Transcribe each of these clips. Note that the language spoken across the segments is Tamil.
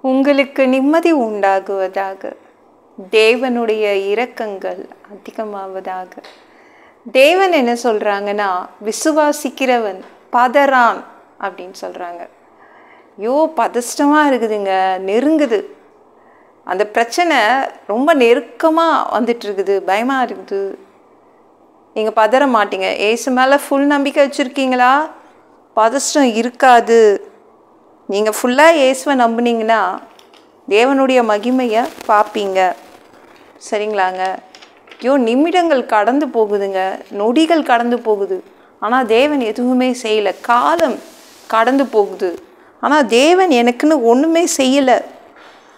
உங்களுக்கு நிம்மதி உண்டாகுவதாக. தேவனுடைய இரக்கங்கள் அதிகமாவதாக. தேவன் என்ன சொல்றாங்கன்னா, விசுவாசிக்கிறவன் பதறான் அப்படின்னு சொல்றாங்க. ஐயோ பதஷ்டமா இருக்குதுங்க, நெருங்குது, அந்த பிரச்சனை ரொம்ப நெருக்கமாக வந்துட்டு இருக்குது, பயமாக இருக்குது. நீங்கள் பதற மாட்டீங்க. ஏசு மேலே ஃபுல் நம்பிக்கை வச்சுருக்கீங்களா? பதஷ்டம் இருக்காது. நீங்கள் ஃபுல்லாக இயேசுவை நம்புனீங்கன்னா தேவனுடைய மகிமையை பார்ப்பீங்க. சரிங்களாங்க? ஐயோ நிமிடங்கள் கடந்து போகுதுங்க, நொடிகள் கடந்து போகுது, ஆனால் தேவன் எதுவுமே செய்யலை. காலம் கடந்து போகுது, ஆனால் தேவன் எனக்குன்னு ஒன்றுமே செய்யலை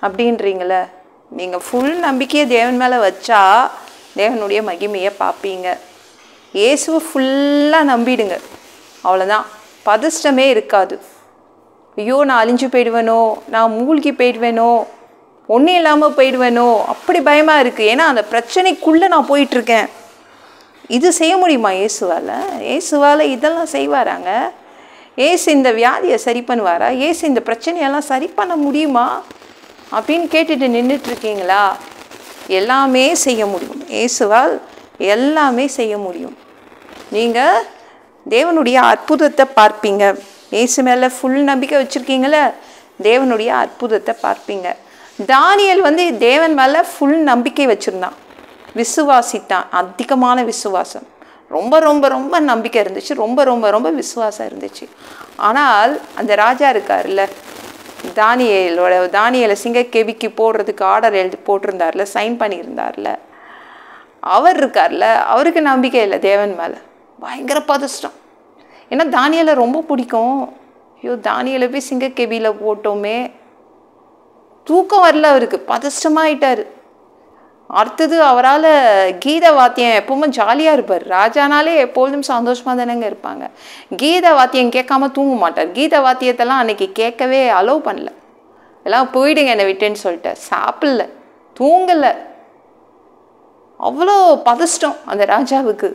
அப்படின்றீங்கள. நீங்கள் ஃபுல் நம்பிக்கையை தேவன் மேலே வச்சா தேவனுடைய மகிமையை பார்ப்பீங்க. இயேசுவை ஃபுல்லாக நம்பிடுங்க, அவ்வளோதான். பதஷ்டமே இருக்காது. ஐயோ நான் அழிஞ்சு போயிடுவேனோ, நான் மூழ்கி போயிடுவேனோ, ஒன்றும் இல்லாமல் போயிடுவேனோ, அப்படி பயமாக இருக்குது. ஏன்னா அந்த பிரச்சனைக்குள்ளே நான் போயிட்டுருக்கேன். இது செய்ய முடியுமா இயேசுவால்? இயேசுவால் இதெல்லாம் செய்வாராங்க? ஏசு இந்த வியாதியை சரி பண்ணுவாரா? ஏசு இந்த பிரச்சனையெல்லாம் சரி பண்ண முடியுமா அப்படின்னு கேட்டுட்டு நின்றுட்டுருக்கீங்களா? எல்லாமே செய்ய முடியும். இயேசுவால் எல்லாமே செய்ய முடியும். நீங்கள் தேவனுடைய அற்புதத்தை பார்ப்பீங்க. இயேசு மேலே ஃபுல் நம்பிக்கை வச்சுருக்கீங்களே, தேவனுடைய அற்புதத்தை பார்ப்பீங்க. தானியேல் தேவன் மேலே ஃபுல் நம்பிக்கை வச்சுருந்தான், விசுவாசித்தான். அதிகமான விசுவாசம், ரொம்ப ரொம்ப ரொம்ப நம்பிக்கை இருந்துச்சு, ரொம்ப ரொம்ப ரொம்ப விசுவாசம் இருந்துச்சு. ஆனால் அந்த ராஜா இருக்கார்ல, தானியேலை சிங்கக்கேபிக்கு போடுறதுக்கு ஆர்டர் எழுதி போட்டிருந்தார்ல, சைன் பண்ணியிருந்தார்ல, அவர் இருக்கார்ல, அவருக்கு நம்பிக்கை இல்லை தேவன் மேலே. பயங்கர பதஷ்டம். ஏன்னா தானியேலை ரொம்ப பிடிக்கும். ஐயோ தானியேலை போய் சிங்கக்கேபியில் போட்டோமே, தூக்கம் வரல அவருக்கு, பதஷ்டமாயிட்டார். அடுத்தது அவரால் கீத வாத்தியம், எப்பவுமே ஜாலியாக இருப்பார். ராஜானாலே எப்பொழுதும் சந்தோஷமாக தானேங்க இருப்பாங்க. கீத வாத்தியம் கேட்காம தூங்க மாட்டார். கீத வாத்தியத்தெல்லாம் அன்றைக்கி கேட்கவே அலோவ் பண்ணல. எல்லாம் போயிடுங்க என்னை விட்டேன்னு சொல்லிட்டார். சாப்பிடல, தூங்கலை, அவ்வளோ பதஷ்டம் அந்த ராஜாவுக்கு.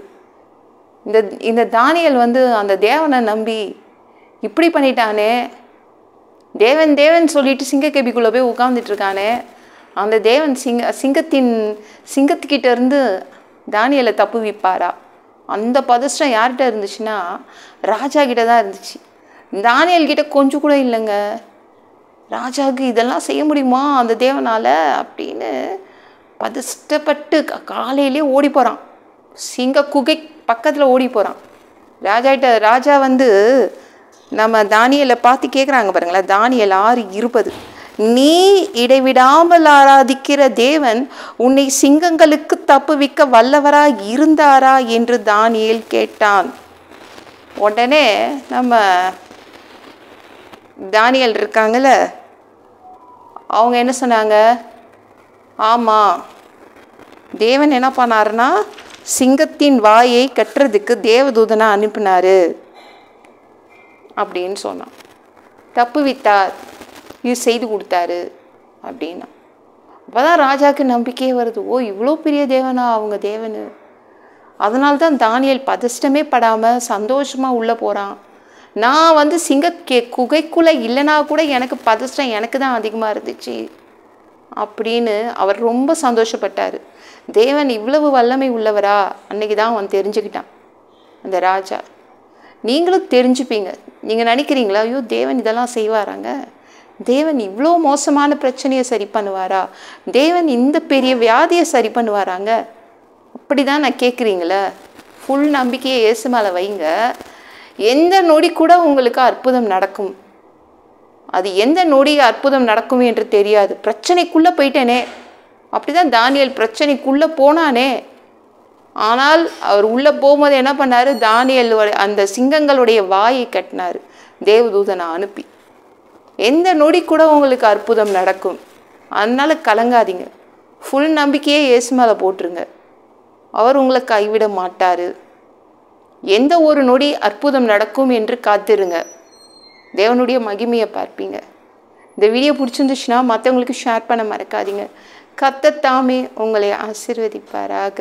இந்த தானியேல் அந்த தேவனை நம்பி இப்படி பண்ணிட்டானே, தேவன் தேவன் சொல்லிட்டு சிங்கக்கேபிக்குள்ளே போய் உட்காந்துட்ருக்கானே, அந்த தேவன் சிங்கத்துக்கிட்ட இருந்து தானியேலை தப்பு வைப்பாரா? அந்த பதஷ்டம் யார்கிட்ட இருந்துச்சுன்னா ராஜா கிட்ட தான் இருந்துச்சு. தானியேல் கிட்ட கொஞ்சம் கூட இல்லைங்க. ராஜாவுக்கு இதெல்லாம் செய்ய முடியுமா அந்த தேவனால் அப்படின்னு பதஷ்டப்பட்டு காலையிலே ஓடி போகிறான். சிங்க குகை பக்கத்தில் ஓடி போகிறான். ராஜா நம்ம தானியேலை பார்த்து கேட்குறாங்க பாருங்களேன். தானியேல் 6:20, நீ இடைவிடாமல் ஆராதிக்கிற தேவன் உன்னை சிங்கங்களுக்கு தப்புவிக்க வல்லவராய் இருந்தாரா என்று தானியேல் கேட்டான். உடனே நம்ம தானியேல் இருக்காங்கல்ல, அவங்க என்ன சொன்னாங்க? ஆமாம், தேவன் என்ன பண்ணாருன்னா சிங்கத்தின் வாயை கட்டுறதுக்கு தேவதூதனை அனுப்பினாரு அப்படின்னு சொன்னான். தப்பு வித்தார், இது செய்து கொடுத்தாரு அப்படின்னா. அப்போ தான் ராஜாவுக்கு நம்பிக்கையே வருது. ஓ இவ்வளோ பெரிய தேவனா அவங்க தேவனு. அதனால தான் தானியேல் பதஷ்டமே படாமல் சந்தோஷமாக உள்ளே போகிறான். நான் குகைக்குள்ளே இல்லைனா கூட எனக்கு பதஷ்டம் எனக்கு தான் அதிகமாக இருந்துச்சு அப்படின்னு அவர் ரொம்ப சந்தோஷப்பட்டார். தேவன் இவ்வளவு வல்லமை உள்ளவரா அன்னைக்கு தான் அவன் தெரிஞ்சுக்கிட்டான் அந்த ராஜா. நீங்களும் தெரிஞ்சுப்பீங்க. நீங்கள் நினைக்கிறீங்களா, ஐயோ தேவன் இதெல்லாம் செய்வாராங்க, தேவன் இவ்வளோ மோசமான பிரச்சனையை சரி பண்ணுவாரா, தேவன் இந்த பெரிய வியாதியை சரி பண்ணுவாராங்க, அப்படி தான் நான் கேட்குறீங்களே. ஃபுல் நம்பிக்கையை இயேசு மேலே வைங்க. எந்த நொடி கூட உங்களுக்கு அற்புதம் நடக்கும். அது எந்த நொடி அற்புதம் நடக்கும் என்று தெரியாது. பிரச்சனைக்குள்ளே போயிட்டேனே, அப்படி தான் தானியேல் பிரச்சனைக்குள்ளே போனானே. ஆனால் அவர் உள்ளே போகும்போது என்ன பண்ணார்? தானியேல் அந்த சிங்கங்களுடைய வாயை கட்டினார் தேவதூதனை அனுப்பி. எந்த நொடி கூட உங்களுக்கு அற்புதம் நடக்கும். அதனால் கலங்காதீங்க. ஃபுல் நம்பிக்கையே இயேசு மேலே போட்டுருங்க. அவர் உங்களை கைவிட மாட்டார். எந்த ஒரு நொடி அற்புதம் நடக்கும் என்று காத்திருங்க. தேவனுடைய மகிமையை பார்ப்பீங்க. இந்த வீடியோ பிடிச்சிருந்துச்சுன்னா மற்றவங்களுக்கு ஷேர் பண்ண மறக்காதீங்க. கர்த்தர் தாமே உங்களை ஆசீர்வதிப்பாராக.